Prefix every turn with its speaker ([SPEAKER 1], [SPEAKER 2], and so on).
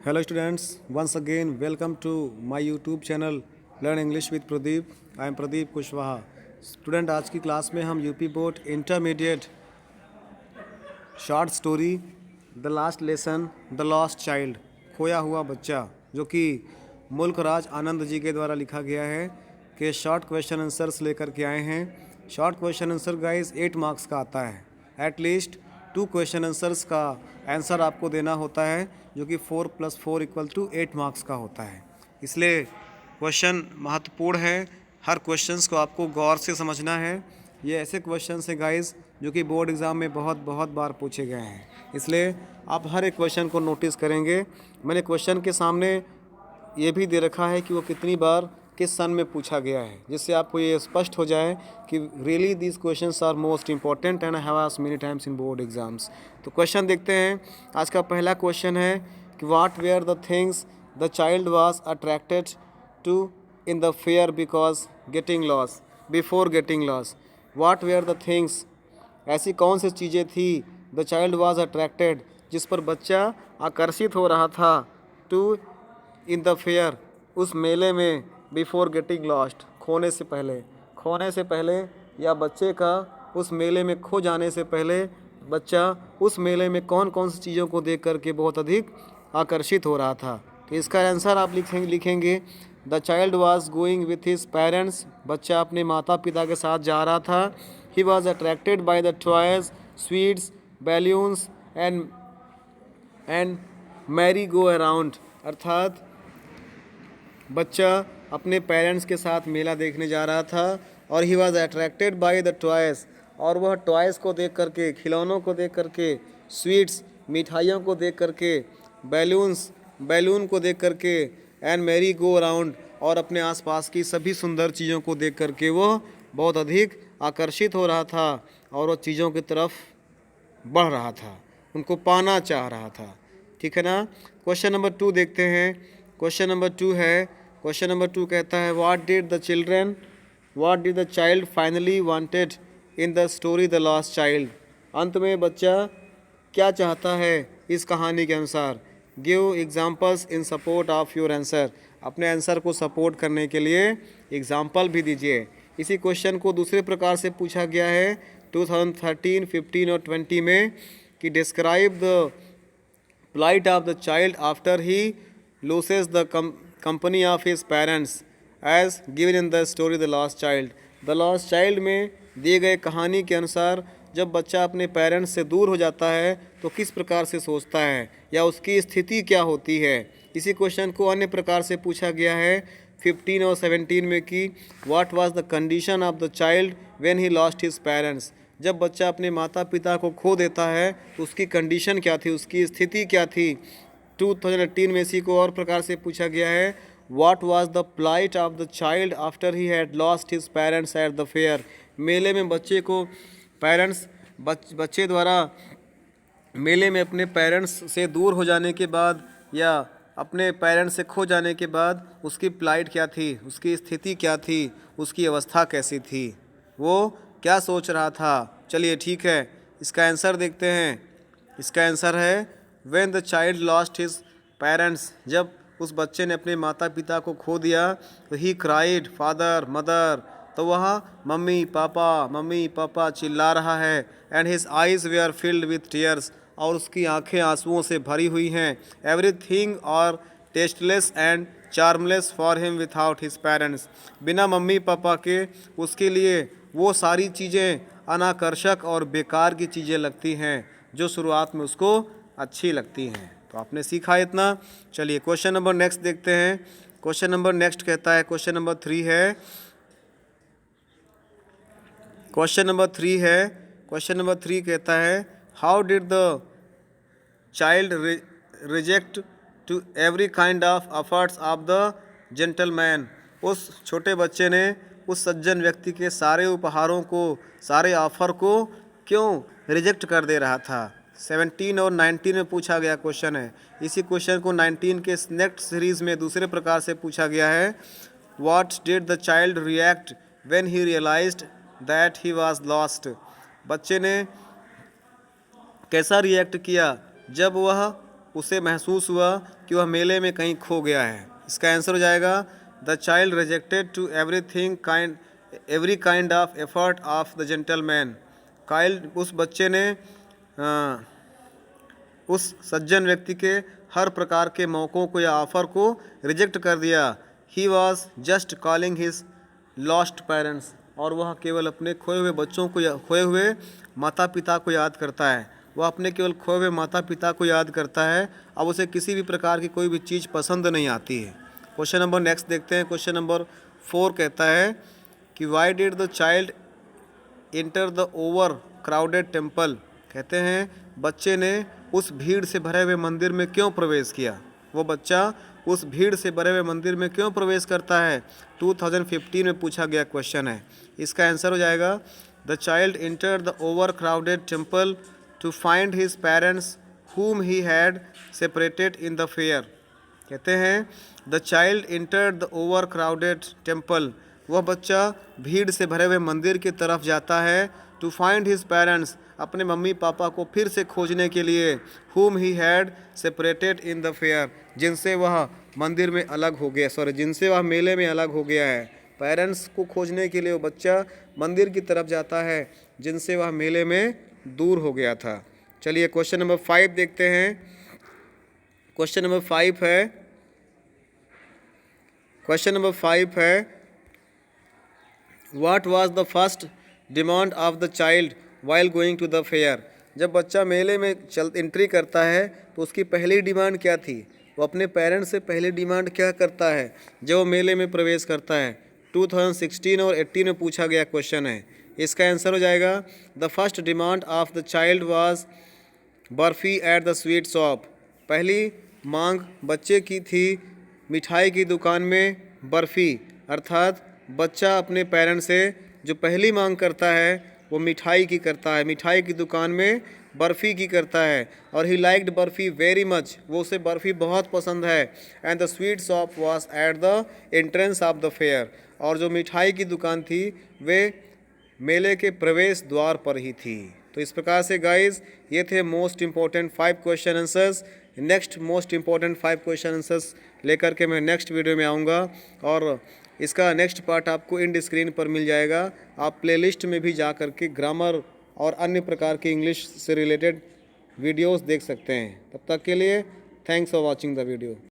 [SPEAKER 1] Hello students, once again welcome to my YouTube channel Learn English with Pradeep. I am Pradeep Kushwaha. Student आज की class में हम UP board intermediate short story the last lesson the lost child खोया हुआ बच्चा जो कि मुल्क राज आनंद जी के द्वारा लिखा गया है कि शॉर्ट क्वेश्चन आंसर्स लेकर के आए हैं. Short question answer guys 8 marks का आता है. एटलीस्ट 2 क्वेश्चन आंसर्स का आंसर आपको देना होता है जो कि 4 + 4 = 8 मार्क्स का होता है. इसलिए क्वेश्चन महत्वपूर्ण है. हर क्वेश्चंस को आपको गौर से समझना है. ये ऐसे क्वेश्चंस हैं गाइस जो कि बोर्ड एग्ज़ाम में बहुत बार पूछे गए हैं. इसलिए आप हर एक क्वेश्चन को नोटिस करेंगे. मैंने क्वेश्चन के सामने ये भी दे रखा है कि वो कितनी बार किस सन में पूछा गया है, जिससे आपको ये स्पष्ट हो जाए कि really these questions are most important and I have asked many times in board exams. तो क्वेश्चन देखते हैं. आज का पहला क्वेश्चन है कि what were the things the child was attracted to in the fair before getting lost. What were the things, ऐसी कौन सी चीज़ें थी द चाइल्ड वाज अट्रैक्टेड, जिस पर बच्चा आकर्षित हो रहा था, टू इन द फेयर, उस मेले में, बिफोर गेटिंग लॉस्ट, खोने से पहले या बच्चे का उस मेले में खो जाने से पहले बच्चा उस मेले में कौन कौन सी चीज़ों को देख करके बहुत अधिक आकर्षित हो रहा था. तो इसका आंसर आप लिखेंगे the child was going with his parents, बच्चा अपने माता पिता के साथ जा रहा था. He was attracted by the toys, sweets, balloons and merry go around, अर्थात बच्चा अपने पेरेंट्स के साथ मेला देखने जा रहा था. और he was attracted by the toys, और वह टॉयज़ को देख करके, खिलौनों को देख करके, स्वीट्स, मिठाइयों को देख करके, बैलून को देख करके, एंड मैरी गो अराउंड, और अपने आसपास की सभी सुंदर चीज़ों को देख करके वह बहुत अधिक आकर्षित हो रहा था और वह चीज़ों की तरफ बढ़ रहा था, उनको पाना चाह रहा था. ठीक है ना. क्वेश्चन नंबर 2 देखते हैं. क्वेश्चन नंबर 2 कहता है what did the child finally wanted in the story the lost child. अंत में बच्चा क्या चाहता है इस कहानी के अनुसार. Give examples in support of your answer, अपने आंसर को सपोर्ट करने के लिए एग्जाम्पल भी दीजिए. इसी क्वेश्चन को दूसरे प्रकार से पूछा गया है 2013, 15 और 20 में कि describe the plight of the child after he loses the company of his parents as given in the story the lost child. The lost child में दिए गए कहानी के अनुसार जब बच्चा अपने पेरेंट्स से दूर हो जाता है तो किस प्रकार से सोचता है या उसकी स्थिति क्या होती है. इसी क्वेश्चन को अन्य प्रकार से पूछा गया है 15 और 17 में कि what was the condition of the child when he lost his parents. जब बच्चा अपने माता पिता को खो देता है तो उसकी कंडीशन क्या थी, उसकी स्थिति क्या थी. 2018 में इसी को और प्रकार से पूछा गया है what was the plight of the child after he had lost his parents at the fair. मेले में बच्चे को बच्चे द्वारा मेले में अपने पेरेंट्स से दूर हो जाने के बाद या अपने पेरेंट्स से खो जाने के बाद उसकी प्लाइट क्या थी, उसकी स्थिति क्या थी, उसकी अवस्था कैसी थी, वो क्या सोच रहा था. चलिए ठीक है, इसका आंसर देखते हैं. इसका आंसर है when the child lost his parents, जब उस बच्चे ने अपने माता पिता को खो दिया तो ही क्राइड फादर मदर, तो वह मम्मी पापा चिल्ला रहा है. And his eyes they are filled with tears, और उसकी आंखें आंसुओं से भरी हुई हैं. एवरीथिंग और tasteless and charmless for him without his parents, बिना मम्मी पापा के उसके लिए वो सारी चीज़ें अनाकर्षक और बेकार की चीज़ें लगती हैं जो शुरुआत में उसको अच्छी लगती हैं. तो आपने सीखा इतना. चलिए क्वेश्चन नंबर नेक्स्ट देखते हैं. क्वेश्चन नंबर नेक्स्ट कहता है क्वेश्चन नंबर 3 है. क्वेश्चन नंबर 3 कहता है how did the child reject to every kind of efforts of the gentleman. उस छोटे बच्चे ने उस सज्जन व्यक्ति के सारे उपहारों को, सारे ऑफर को क्यों रिजेक्ट कर दे रहा था. 17 और 19 में पूछा गया क्वेश्चन है. इसी क्वेश्चन को 19 के नेक्स्ट सीरीज़ में दूसरे प्रकार से पूछा गया है what did the child react when he realized that he was lost. बच्चे ने कैसा रिएक्ट किया जब वह उसे महसूस हुआ कि वह मेले में कहीं खो गया है। इसका आंसर हो जाएगा the child rejected to every kind of effort of the gentleman. उस बच्चे ने उस सज्जन व्यक्ति के हर प्रकार के मौक़ों को या ऑफ़र को रिजेक्ट कर दिया। He was just calling his lost parents, और वह केवल अपने खोए हुए बच्चों को या खोए हुए माता पिता को याद करता है। वह अपने केवल खोए हुए माता पिता को याद करता है। अब उसे किसी भी प्रकार की कोई भी चीज़ पसंद नहीं आती है। क्वेश्चन नंबर नेक्स्ट देखते हैं। क्वेश्चन नंबर 4 कहता है कि why did the child enter the over crowded temple. कहते हैं बच्चे ने उस भीड़ से भरे हुए मंदिर में क्यों प्रवेश किया। वो बच्चा उस भीड़ से भरे हुए मंदिर में क्यों प्रवेश करता है। 2015 में पूछा गया क्वेश्चन है। इसका आंसर हो जाएगा the child enter the over crowded temple to find his parents whom he had separated in the fair। कहते हैं the child entered the over crowded temple. वह बच्चा भीड़ से भरे हुए मंदिर की तरफ जाता है टू फाइंड हिज पेरेंट्स, अपने मम्मी पापा को फिर से खोजने के लिए, whom he had separated in the fair, जिनसे वह मंदिर में अलग हो गया, जिनसे वह मेले में अलग हो गया है। पेरेंट्स को खोजने के लिए वो बच्चा मंदिर की तरफ जाता है जिनसे वह मेले में दूर हो गया था। चलिए क्वेश्चन नंबर 5 देखते हैं। क्वेश्चन नंबर 5 है what was the first demand of the child while going to the fair. जब बच्चा मेले में एंट्री करता है तो उसकी पहली डिमांड क्या थी। वो अपने पेरेंट्स से पहली डिमांड क्या करता है जब वो मेले में प्रवेश करता है। 2016 और 18 में पूछा गया क्वेश्चन है। इसका आंसर हो जाएगा the first demand of the child was barfi at the sweet shop. पहली मांग बच्चे की थी मिठाई की दुकान में बर्फ़ी, अर्थात बच्चा अपने पेरेंट्स से जो पहली मांग करता है वो मिठाई की करता है, मिठाई की दुकान में बर्फ़ी की करता है। और he liked barfi very much, वो उसे बर्फ़ी बहुत पसंद है। And the sweet shop was at the entrance of the fair, और जो मिठाई की दुकान थी वे मेले के प्रवेश द्वार पर ही थी। तो इस प्रकार से गाइस ये थे most important 5 question answers. Next most important 5 question answers लेकर के मैं नेक्स्ट वीडियो में आऊँगा, और इसका नेक्स्ट पार्ट आपको इंड स्क्रीन पर मिल जाएगा। आप प्लेलिस्ट में भी जा कर के ग्रामर और अन्य प्रकार के इंग्लिश से रिलेटेड वीडियोस देख सकते हैं। तब तक के लिए thanks for watching the video.